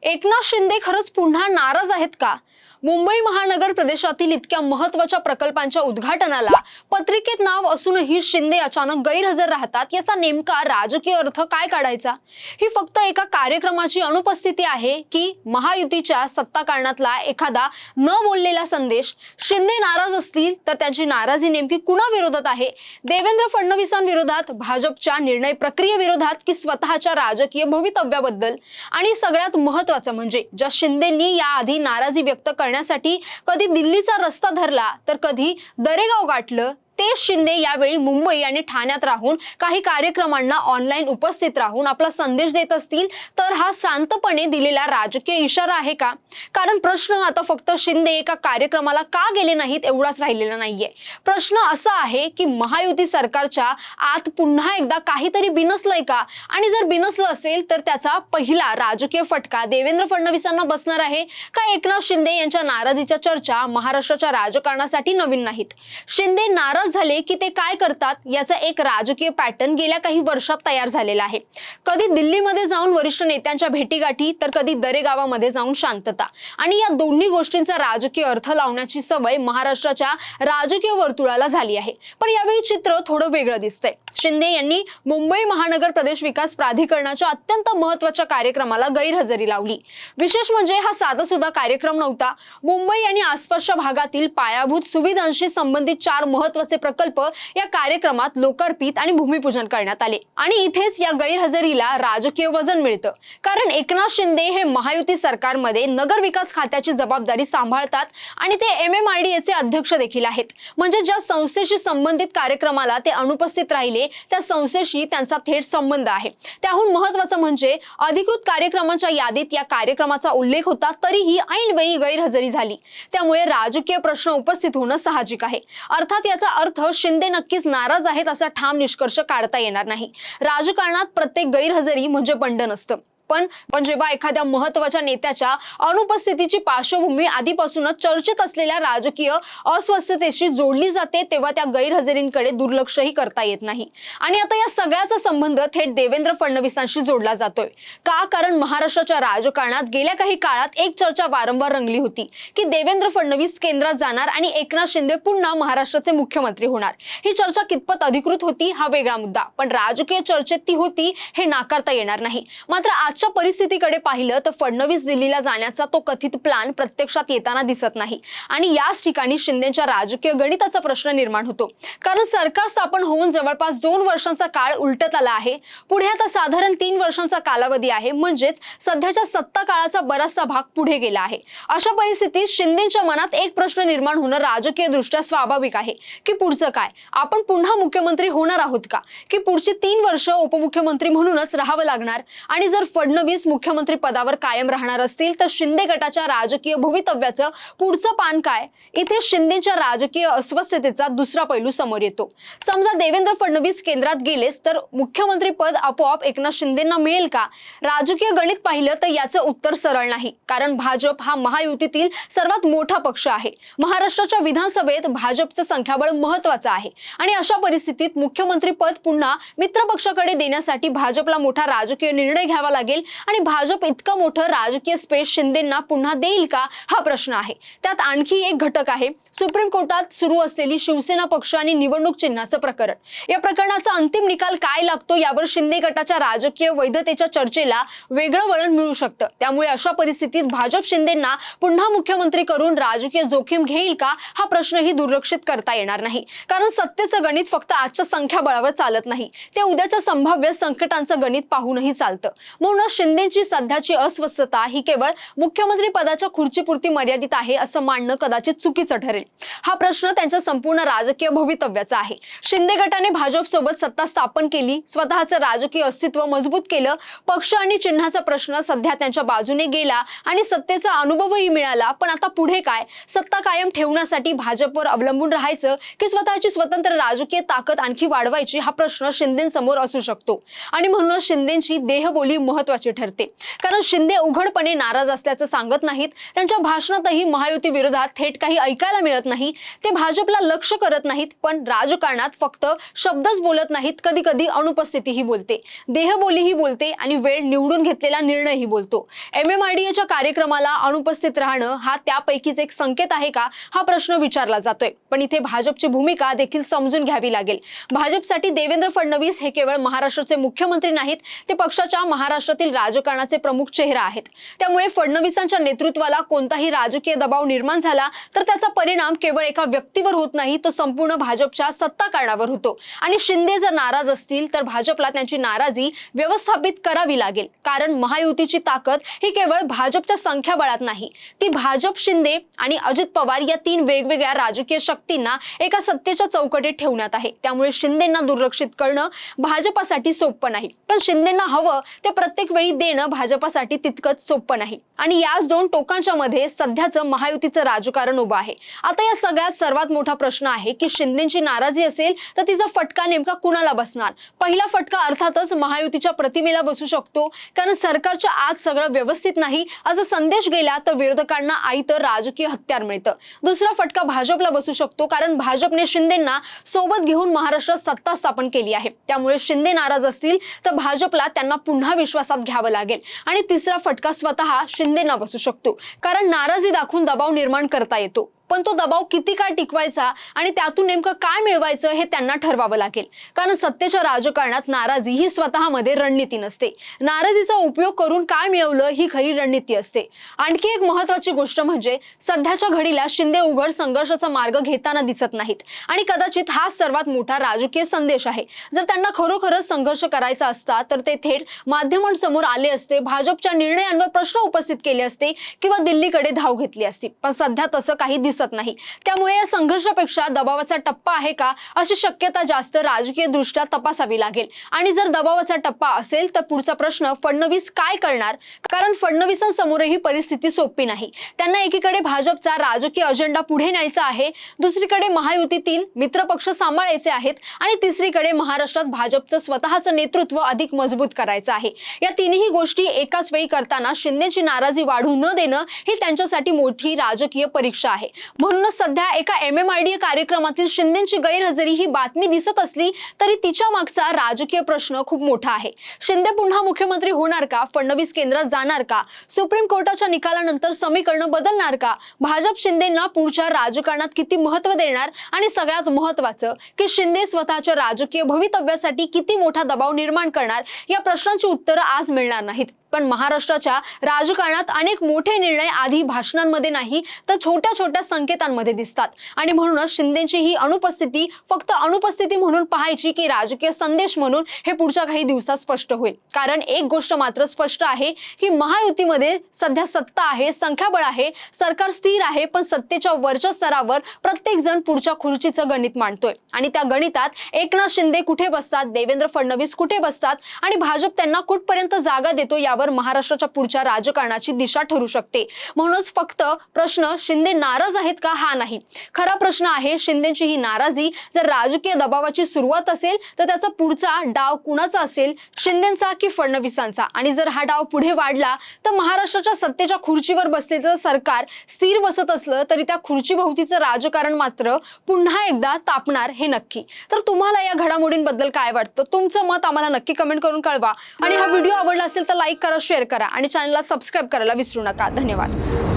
एकनाथ शिंदे खरंच पुन्हा नाराज आहेत का? मुंबई महानगर प्रदेशातील इतक्या महत्त्वाच्या प्रकल्पांच्या उद्घाटनाला पत्रिकेत नाव असूनही शिंदे अचानक गैरहजर राहतात, याचा नेमका राजकीय अर्थ काय काढायचा? ही फक्त एका कार्यक्रमाची अनुपस्थिती आहे की महायुतीच्या सत्ता काळातला एखादा न बोललेला संदेश? शिंदे नाराज असतील तर त्यांची नाराजी नेमकी कुणाविरोधात आहे? देवेंद्र फडणवीसांविरोधात, भाजपच्या निर्णय प्रक्रियेविरोधात की स्वतःच्या राजकीय भवितव्याबद्दल? आणि सगळ्यात महत्त्वाचं म्हणजे ज्या शिंदेंनी याआधी नाराजी व्यक्त करण्यासाठी कधी दिल्लीचा रस्ता धरला तर कधी दरेगाव गाठलं, तेच शिंदे यावेळी मुंबई आणि ठाण्यात राहून काही कार्यक्रमांना ऑनलाईन उपस्थित राहून आपला संदेश देत असतील तर हा शांतपणे दिलेला राजकीय इशारा आहे का? कारण प्रश्न आता फक्त शिंदे एका कार्यक्रमाला का गेले नाहीत एवढाच राहिलेला नाहीये. प्रश्न असा आहे की महायुती सरकारच्या आत पुन्हा एकदा काहीतरी बिनसलंय का? आणि जर बिनसलं असेल तर त्याचा पहिला राजकीय फटका देवेंद्र फडणवीसांना बसणार आहे का? एकनाथ शिंदे यांच्या नाराजीच्या चर्चा महाराष्ट्राच्या राजकारणासाठी नवीन नाहीत. शिंदे नाराज झाले की ते काय करतात याचा एक राजकीय पॅटर्न गेल्या काही वर्षात तयार झालेला आहे. कधी दिल्लीमध्ये जाऊन वरिष्ठ नेत्यांच्या भेटीगाठी तर कधी दरेगावामध्ये जाऊन शांतता. आणि या दोन्ही गोष्टींचा राजकीय अर्थ लावण्याची सवय महाराष्ट्राच्या राजकीय वर्तुळाला झाली आहे. पण यावेळी चित्र थोडं वेगळं दिसतंय. शिंदे यांनी मुंबई महानगर प्रदेश विकास प्राधिकरणाच्या अत्यंत महत्त्वाच्या कार्यक्रमाला गैरहजेरी लावली. विशेष म्हणजे हा साधासुद्धा कार्यक्रम नव्हता. मुंबई आणि आसपासच्या भागातील पायाभूत सुविधांशी संबंधित 4 महत्त्वाचे प्रकल्प या कार्यक्रमात लोकार्पित आणि भूमिपूजन करण्यात आले. आणि इथेच या गैरहजेरीला राजकीय वजन मिळतं. कारण एकनाथ शिंदे हे महायुती सरकारमध्ये नगर विकास खात्याची जबाबदारी सांभाळतात आणि ते MMRDA चे अध्यक्ष देखील आहेत. म्हणजे ज्या संस्थेशी संबंधित कार्यक्रमाला ते अनुपस्थित राहिले त्या संस्थेशी त्यांचा थेट संबंध आहे. त्याहून महत्त्वाचं म्हणजे अधिकृत कार्यक्रमाच्या यादीत या कार्यक्रमाचा उल्लेख होता तरीही ऐनवेळी गैरहजेरी झाली. त्यामुळे राजकीय प्रश्न उपस्थित होणं साहजिक आहे. अर्थात याचा अर्थ शिंदे नक्कीच नाराज आहेत असा ठाम निष्कर्ष काढता येणार नाही. राजकारणात प्रत्येक गैरहजेरी म्हणजे बंड नसतं. पण जेव्हा एखाद्या महत्त्वाच्या नेत्याच्या अनुपस्थितीची पार्श्वभूमी आधीपासूनच चर्चेत असलेल्या राजकीय अस्वस्थतेशी जोडली जाते तेव्हा त्या गैरहजेरींकडे दुर्लक्षही करता येत नाही. आणि आता या सगळ्याचा संबंध थेट देवेंद्र फडणवीसांशी जोडला जातोय का? कारण महाराष्ट्राच्या राजकारणात गेल्या काही काळात एक चर्चा वारंवार रंगली होती की देवेंद्र फडणवीस केंद्रात जाणार आणि एकनाथ शिंदे पुन्हा महाराष्ट्राचे मुख्यमंत्री होणार. ही चर्चा कितपत अधिकृत होती हा वेगळा मुद्दा, पण राजकीय चर्चेत ती होती हे नाकारता येणार नाही. मात्र आजच्या परिस्थितीकडे पाहिलं तर फडणवीस दिल्लीला जाण्याचा तो कथित प्लॅन प्रत्यक्षात येताना दिसत नाही. आणि याच ठिकाणी शिंदेच्या राजकीय गणिताचा प्रश्न निर्माण होतो. कारण सरकार स्थापन होऊन जवळपास 2 वर्षांचा काळ उलटत आला आहे. पुढे आता साधारण 3 वर्षांचा कालावधी आहे. म्हणजेच सध्याच्या सत्ता काळाचा बराचसा भाग पुढे गेला आहे. अशा परिस्थितीत शिंदेच्या मनात एक प्रश्न निर्माण होणं राजकीय दृष्ट्या स्वाभाविक आहे की पुढचं काय? आपण पुन्हा मुख्यमंत्री होणार आहोत का? की पुढची 3 वर्ष उपमुख्यमंत्री म्हणूनच राहावं लागणार? आणि जर फडणवीस मुख्यमंत्री पदावर कायम राहणार असतील तर शिंदे गटाच्या राजकीय भवितव्याचं पुढचं पान काय? इथे शिंदेच्या राजकीय अस्वस्थतेचा दुसरा पैलू समोर येतो. समजा देवेंद्र फडणवीस केंद्रात गेलेच तर मुख्यमंत्री पद आपोआप एकनाथ शिंदेंना मिळेल का? राजकीय गणित पाहिलं तर याचं उत्तर सरळ नाही. कारण भाजप हा महायुतीतील सर्वात मोठा पक्ष आहे. महाराष्ट्राच्या विधानसभेत भाजपचं संख्याबळ महत्त्वाचं आहे. आणि अशा परिस्थितीत मुख्यमंत्री पद पुन्हा मित्र पक्षाकडे देण्यासाठी भाजपला मोठा राजकीय निर्णय घ्यावा लागेल. आणि भाजप इतकं मोठं राजकीय स्पेस शिंदेंना पुन्हा देईल का हा प्रश्न आहे. त्यात आणखी एक घटक आहे, सुप्रीम कोर्टात सुरू असलेली शिवसेना पक्ष आणि निवडणूक चिन्हाचं प्रकरण. या प्रकरणाचा अंतिम निकाल काय लागतो यावर शिंदे गटाच्या राजकीय वैधतेच्या चर्चेला वेगळं वळण मिळू शकतं. त्यामुळे अशा परिस्थितीत भाजप शिंदेंना पुन्हा मुख्यमंत्री करून राजकीय जोखीम घेईल का हा प्रश्नही दुर्लक्षित करता येणार नाही. कारण सत्तेचं गणित फक्त आजच्या संख्याबळावर चालत नाही, ते उद्याच्या संभाव्य संकटांचं गणित पाहूनही चालतं. म्हणून शिंदेची सध्याची अस्वस्थता ही केवळ मुख्यमंत्री पदाच्या खुर्चीपुरती मर्यादित आहे असं मानणं कदाचित चुकीचं ठरेल. हा प्रश्न त्यांच्या संपूर्ण राजकीय भवितव्याचा आहे. शिंदे गटाने भाजप सोबत सत्ता स्थापन केली, स्वतःचं राजकीय अस्तित्व मजबूत केलं, पक्ष आणि चिन्हाचा प्रश्न सध्या त्यांच्या बाजूने गेला आणि सत्तेचा अनुभवही मिळाला. पण आता पुढे काय? सत्ता कायम ठेवण्यासाठी भाजपवर अवलंबून राहायचं की स्वतःची स्वतंत्र राजकीय ताकद आणखी वाढवायची हा प्रश्न शिंदेंसमोर असू शकतो. आणि म्हणूनच शिंदेची देहबोली महत्त्वाची महत्वाची ठरते, कारण शिंदे उघडपणे नाराज असल्याचं सांगत नाहीत. त्यांच्या भाषणातही महायुती विरोधात थेट काही ऐकायला मिळत नाही. ते भाजपला लक्ष करत नाहीत, पण राजकारणात फक्त शब्दच बोलत नाहीत, कधी कधी अनुपस्थितीही बोलते, देहबोलीही बोलते आणि वेळ निवडून घेतलेला निर्णयही बोलतो. MMRDAच्या कार्यक्रमाला अनुपस्थित राहणं हा त्यापैकीच एक संकेत आहे का, हा प्रश्न विचारला जातोय. पण इथे भाजपची भूमिका देखील समजून घ्यावी लागेल. भाजपसाठी देवेंद्र फडणवीस हे केवळ महाराष्ट्राचे मुख्यमंत्री नाहीत, ते पक्षाच्या महाराष्ट्रातील राजकारणाचे प्रमुख चेहरा आहेत. त्यामुळे फडणवीसांच्या नेतृत्वाला कोणताही राजकीय दबाव निर्माण झाला तर त्याचा परिणाम केवळ एका व्यक्तीवर होत नाही, तो संपूर्ण भाजपच्या सत्ता कारणावर होतो. आणि शिंदे जर नाराज असतील तर भाजपला त्यांची नाराजी व्यवस्थापित करावी लागेल, कारण महायुतीची ताकद ही केवळ भाजपच्या संख्याबळात नाही, ती भाजप, शिंदे आणि अजित पवार या तीन वेगवेगळ्या राजकीय शक्तींना एका सत्तेच्या चौकटीत ठेवण्यात आहे. त्यामुळे शिंदेंना दुर्लक्षित करणं भाजपासाठी सोपं नाही, पण शिंदेंना हवं ते प्रत्येक वेळी देणं भाजपासाठी तितकंच सोपं नाही. आणि याच दोन टोकांच्या मध्ये सध्याचं महायुतीचं राजकारण उभं आहे. आता या सगळ्यात सर्वात मोठा प्रश्न आहे की शिंदेची नाराजी असेल तर तिचा फटका नेमका कुणाला बसणार. पहिला फटका अर्थातच महायुतीच्या प्रतिमेला बसू शकतो, कारण सरकारच्या आत सगळं व्यवस्थित नाही असा संदेश गेला तर विरोधकांना आईतं राजकीय हत्यार मिळतं. दुसरा फटका भाजपला बसू शकतो, कारण भाजपने शिंदेंना सोबत घेऊन महाराष्ट्रात सत्ता स्थापन केली आहे. त्यामुळे शिंदे नाराज असतील तर भाजपला त्यांना पुन्हा विश्वासात घ्यावं लागेल. आणि तिसरा फटका स्वतः शिंदेंना बसू शकतो, कारण नाराजी दाखवून दबाव निर्माण करता येतो, पण तो दबाव किती काळ टिकवायचा आणि त्यातून नेमकं काय मिळवायचं हे त्यांना ठरवावं लागेल. कारण सत्तेच्या राजकारणात नाराजी ही स्वतःमध्ये रणनीती नसते, नाराजीचा उपयोग करून काय मिळवलं ही खरी रणनीती असते. आणखी एक महत्वाची गोष्ट म्हणजे सध्याच्या घडीला शिंदे उघड संघर्षाचा मार्ग घेताना दिसत नाहीत, आणि कदाचित हा सर्वात मोठा राजकीय संदेश आहे. जर त्यांना खरोखरच संघर्ष करायचा असता तर ते थेट माध्यमांसमोर आले असते, भाजपच्या निर्णयांवर प्रश्न उपस्थित केले असते किंवा दिल्लीकडे धाव घेतली असती. पण सध्या तसं काही दिसत नाही. त्यामुळे या संघर्षापेक्षा दबावाचा टप्पा आहे का अशी शक्यता जास्त राजकीय दृष्ट्या तपासावी लागेल. आणि जर दबावाचा टप्पा असेल तर पुढचा प्रश्न फडणवीस काय करणार, कारण फडणवीसांसमोरही परिस्थिती सोपी नाही. त्यांना एकीकडे भाजपचा राजकीय अजेंडा पुढे न्यायचा आहे, दुसरीकडे महायुतीतील मित्रपक्ष सांभाळायचे आहेत, आणि तिसरीकडे महाराष्ट्रात भाजपचं स्वतःचं नेतृत्व अधिक मजबूत करायचं आहे. या तिन्ही गोष्टी एकाच वेळी करताना शिंदेची नाराजी वाढू न देणं ही त्यांच्यासाठी मोठी राजकीय परीक्षा आहे. म्हणूनच सध्या एका MMRDA कार्यक्रमातील शिंदेची गैरहजेरी ही बातमी दिसत असली तरी तिच्या मागचा राजकीय प्रश्न खूप मोठा आहे. शिंदे पुन्हा मुख्यमंत्री होणार का, फडणवीस केंद्रात जाणार का, सुप्रीम कोर्टाच्या निकालानंतर समीकरण बदलणार का, भाजप शिंदेंना पुढच्या राजकारणात किती महत्त्व देणार, आणि सगळ्यात महत्त्वाचं की शिंदे स्वतःच्या राजकीय भवितव्यासाठी किती मोठा दबाव निर्माण करणार, या प्रश्नांची उत्तरं आज मिळणार नाहीत. पण महाराष्ट्राच्या राजकारणात अनेक मोठे निर्णय आधी भाषणांमध्ये नाही तर छोट्या छोट्या संकेतांमध्ये दिसतात, आणि म्हणूनच शिंदेची ही अनुपस्थिती फक्त अनुपस्थिती म्हणून पाहायची की राजकीय संदेश म्हणून, हे पुढच्या काही दिवसात स्पष्ट होईल. कारण एक गोष्ट मात्र स्पष्ट आहे की महायुतीमध्ये सध्या सत्ता आहे, संख्याबळ आहे, सरकार स्थिर आहे, पण सत्तेच्या वरच्या स्तरावर प्रत्येक जण पुढच्या खुर्चीचं गणित मांडतोय. आणि त्या गणितात एकनाथ शिंदे कुठे बसतात, देवेंद्र फडणवीस कुठे बसतात, आणि भाजप त्यांना कुठपर्यंत जागा देतो यावर महाराष्ट्राच्या पुढच्या राजकारणाची दिशा ठरू शकते. म्हणूनच फक्त प्रश्न शिंदे नाराज आहेत का हा नाही, खरा प्रश्न आहे शिंदेची ही नाराजी जर राजकीय दबावाची सुरुवात असेल तर त्याचा पुढचा डाव कुणाचा असेल, शिंदेचा की फडणवीसांचा. आणि जर हा डाव पुढे वाढला तर महाराष्ट्राच्या सत्तेच्या खुर्चीवर बसलेलं सरकार स्थिर बसत असलं तरी त्या खुर्चीभोवतीचं राजकारण मात्र पुन्हा एकदा तापणार हे नक्की. तर तुम्हाला या घडामोडींबद्दल काय वाटतं, तुमचं मत आम्हाला नक्की कमेंट करून कळवा. आणि हा व्हिडिओ आवडला असेल तर लाईक करा, शेअर करा आणि चॅनलला सबस्क्राईब करायला विसरू नका. धन्यवाद.